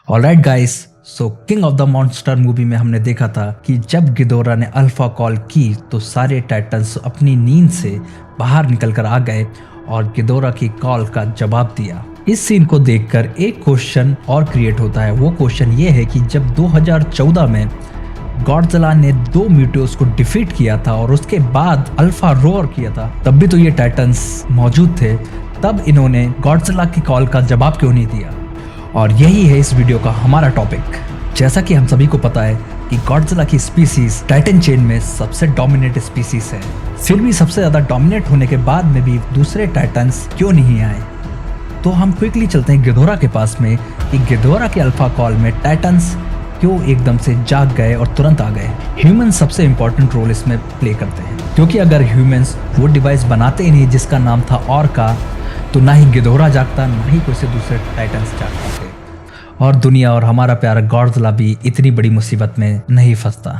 Alright guys, so king of the monster movie में हमने देखा था कि जब गिदोरा ने अल्फा कॉल की तो सारे टाइटन्स अपनी नींद से बाहर निकलकर आ गए और गिदोरा की कॉल का जवाब दिया। इस सीन को देखकर एक क्वेश्चन और क्रिएट होता है। वो क्वेश्चन ये है कि जब 2014 में गॉडजिला ने 2 मीटियोर्स को डिफीट किया था और उसके बाद अल्फा रोअर किया था, तब भी तो ये टाइटन्स मौजूद थे, तब इन्होंने गॉडजिला की कॉल का जवाब क्यों नहीं दिया? और यही है इस वीडियो का हमारा टॉपिक। जैसा कि हम सभी को पता है कि गॉडजिला की स्पीसीज टाइटन चेन में सबसे डोमिनेट स्पीसीज है, फिर भी सबसे ज्यादा डोमिनेट होने के बाद में भी दूसरे टाइटन्स क्यों नहीं आए? तो हम क्विकली चलते हैं गिदोरा के पास में कि गिदोरा के अल्फा कॉल में टाइटन्स क्यों एकदम से जाग गए और तुरंत आ गए। ह्यूमंस सबसे इंपॉर्टेंट रोल इसमें प्ले करते हैं, क्योंकि अगर ह्यूमंस वो डिवाइस बनाते ही नहीं जिसका नाम था ऑर्का, तो ना ही गिदोरा जागता, ना ही कोई से दूसरे टाइटन्स जागते थे, और दुनिया और हमारा प्यारा गॉडजिला भी इतनी बड़ी मुसीबत में नहीं फंसता।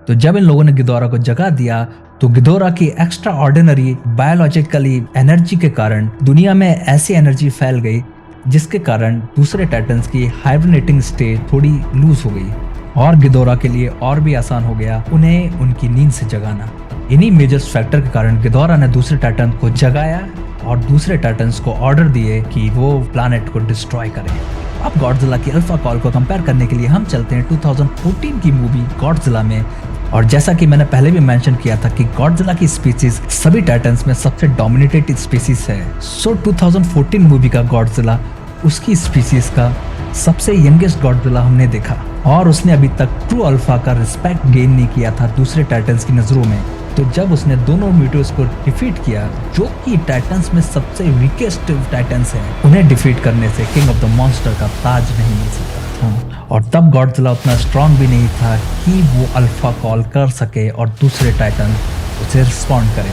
तो जब इन लोगों ने गिदोरा को जगा दिया तो गिदोरा की एक्स्ट्रा ऑर्डिनरी बायोलॉजिकली एनर्जी के कारण दुनिया में ऐसी एनर्जी फैल गई जिसके कारण दूसरे टाइटन्स की हाइबरनेटिंग स्टेट थोड़ी लूज हो गई और गिदोरा के लिए और भी आसान हो गया उन्हें उनकी नींद से जगाना। इन्हीं मेजर फैक्टर के कारण गिदोरा ने दूसरे टाइटन को जगाया और दूसरे टाइटन्स को ऑर्डर दिए कि वो प्लैनेट को डिस्ट्रॉय करें। अब गॉडजिला की अल्फा कॉल को कंपेयर करने के लिए हम चलते हैं 2014 की मूवी गॉडजिला में। और जैसा कि मैंने पहले भी मेंशन किया था कि गॉडजिला की स्पीसीज सभी टाइटन्स में सबसे डोमिनेटेड स्पीसीज है। सो 2014 मूवी का गॉडजिला उसकी स्पीसीज का सबसे यंगेस्ट गॉडजिला हमने देखा, और उसने अभी तक ट्रू अल्फा का रिस्पेक्ट गेन नहीं किया था दूसरे टाइटन्स की नजरों में। तो जब उसने दोनों मीटियोर्स को डिफीट किया, जो कि टाइटन्स में सबसे वीकेस्ट टाइटन्स हैं, उन्हें डिफीट करने से किंग ऑफ द मॉन्स्टर का ताज नहीं मिल सकता था। और तब गॉडजिला उतना स्ट्रांग भी नहीं था कि वो अल्फा कॉल कर सके और दूसरे टाइटन उसे रिस्पॉन्ड करे।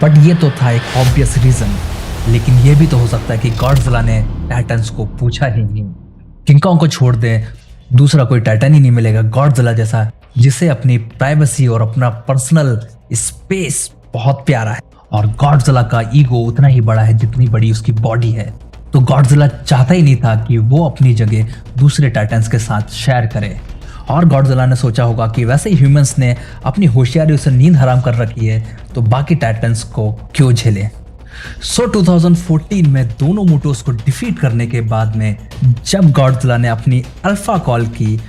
बट ये तो था एक ऑब्वियस रीजन, लेकिन ये भी तो हो सकता है कि गॉडजिला ने टाइटन्स को पूछा ही नहीं। किंग कॉन्ग को छोड़ दें, दूसरा कोई टाइटन ही नहीं मिलेगा गॉडजिला जैसा, जिसे अपनी प्राइवेसी और अपना पर्सनल स्पेस बहुत प्यारा है, और गॉडजिला का ईगो उतना ही बड़ा है जितनी बड़ी उसकी बॉडी है। तो गॉडजिला चाहता ही नहीं था कि वो अपनी जगह दूसरे टाइटन्स के साथ शेयर करे। और गॉडजिला ने सोचा होगा कि वैसे ही ह्यूमंस ने अपनी होशियारी से नींद हराम कर रखी है, तो बाकी टाइटन्स को क्यों झेले। सो 2014 में दोनों मीटियोर्स को डिफीट करने के बाद में जब गॉडजिला ने अपनी अल्फा कॉल की,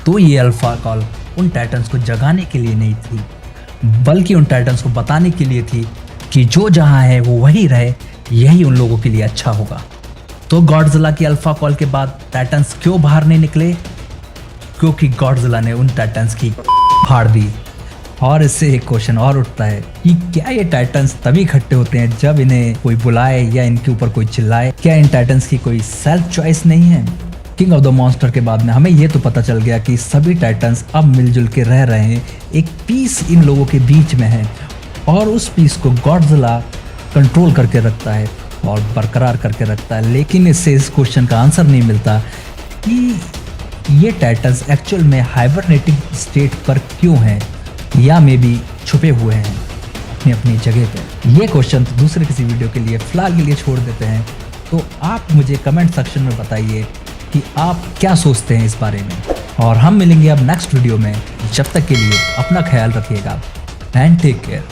तो ये अल्फा कॉल उन टाइटन्स को जगाने के लिए नहीं थी, बल्कि उन टाइटन्स को बताने के लिए थी कि जो जहां है वो वही रहे, यही उन लोगों के लिए अच्छा होगा। तो गॉडजिला की अल्फा कॉल के बाद टाइटन्स क्यों बाहर नहीं निकले? क्योंकि गॉडजिला ने उन टाइटन्स की फाड़ दी। और इससे एक क्वेश्चन और उठता है कि क्या ये टाइटन्स तभी इकट्ठे होते हैं जब इन्हें कोई बुलाए या इनके ऊपर कोई चिल्लाए? क्या इन टाइटन्स की कोई सेल्फ चॉइस नहीं है? किंग ऑफ द मॉन्स्टर के बाद में हमें ये तो पता चल गया कि सभी टाइटन्स अब मिलजुल के रह रहे हैं, एक पीस इन लोगों के बीच में है, और उस पीस को गॉडजिला कंट्रोल करके रखता है और बरकरार करके रखता है। लेकिन इससे इस क्वेश्चन का आंसर नहीं मिलता कि ये टाइटन्स एक्चुअल में हाइबरनेटिंग स्टेट पर क्यों हैं, या मे बी छुपे हुए हैं अपनी अपनी जगह पे। ये क्वेश्चन तो दूसरे किसी वीडियो के लिए फिलहाल के लिए छोड़ देते हैं। तो आप मुझे कमेंट सेक्शन में बताइए कि आप क्या सोचते हैं इस बारे में, और हम मिलेंगे अब नेक्स्ट वीडियो में। जब तक के लिए अपना ख्याल रखिएगा एंड टेक केयर।